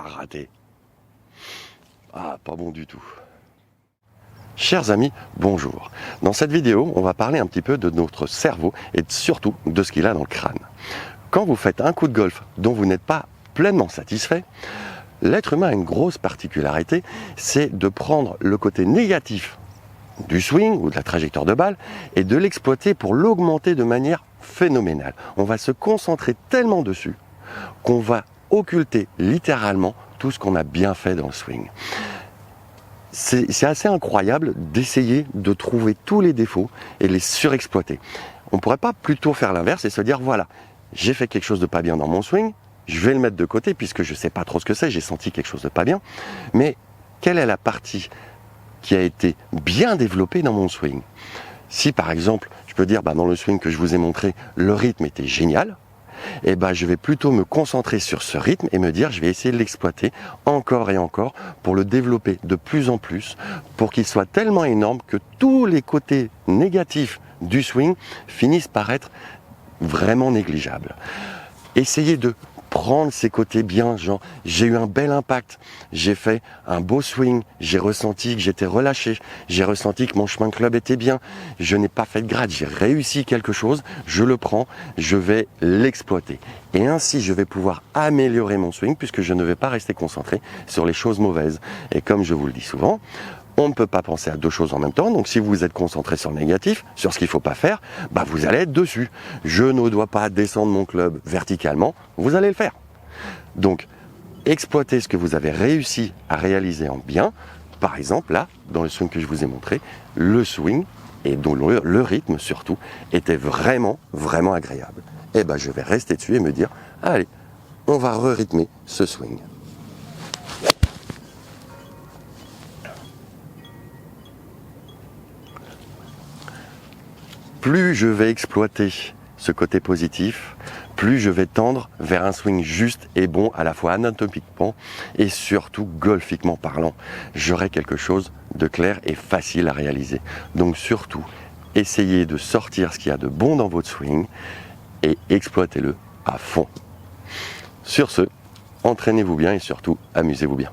raté. Ah, pas bon du tout. Chers amis, bonjour. Dans cette vidéo, on va parler un petit peu de notre cerveau et surtout de ce qu'il a dans le crâne. Quand vous faites un coup de golf dont vous n'êtes pas pleinement satisfait, l'être humain a une grosse particularité, c'est de prendre le côté négatif du swing ou de la trajectoire de balle et de l'exploiter pour l'augmenter de manière phénoménale. On va se concentrer tellement dessus qu'on va occulter littéralement tout ce qu'on a bien fait dans le swing. C'est assez incroyable d'essayer de trouver tous les défauts et les surexploiter. On ne pourrait pas plutôt faire l'inverse et se dire voilà, j'ai fait quelque chose de pas bien dans mon swing, je vais le mettre de côté puisque je ne sais pas trop ce que c'est, j'ai senti quelque chose de pas bien, mais quelle est la partie qui a été bien développée dans mon swing? Si par exemple, je peux dire dans le swing que je vous ai montré, le rythme était génial, et je vais plutôt me concentrer sur ce rythme et me dire je vais essayer de l'exploiter encore et encore pour le développer de plus en plus, pour qu'il soit tellement énorme que tous les côtés négatifs du swing finissent par être vraiment négligeables. Essayez de prendre ces côtés bien, genre j'ai eu un bel impact, j'ai fait un beau swing, j'ai ressenti que j'étais relâché, j'ai ressenti que mon chemin de club était bien, je n'ai pas fait de grade, j'ai réussi quelque chose, je le prends, je vais l'exploiter. Et ainsi je vais pouvoir améliorer mon swing puisque je ne vais pas rester concentré sur les choses mauvaises. Et comme je vous le dis souvent, on ne peut pas penser à deux choses en même temps, donc si vous êtes concentré sur le négatif, sur ce qu'il ne faut pas faire, vous allez être dessus. Je ne dois pas descendre mon club verticalement, vous allez le faire. Donc, exploitez ce que vous avez réussi à réaliser en bien. Par exemple, là, dans le swing que je vous ai montré, le swing, et dont le rythme surtout, était vraiment, vraiment agréable. Et je vais rester dessus et me dire, allez, on va re-rythmer ce swing. Plus je vais exploiter ce côté positif, plus je vais tendre vers un swing juste et bon, à la fois anatomiquement et surtout golfiquement parlant. J'aurai quelque chose de clair et facile à réaliser. Donc surtout, essayez de sortir ce qu'il y a de bon dans votre swing et exploitez-le à fond. Sur ce, entraînez-vous bien et surtout, amusez-vous bien.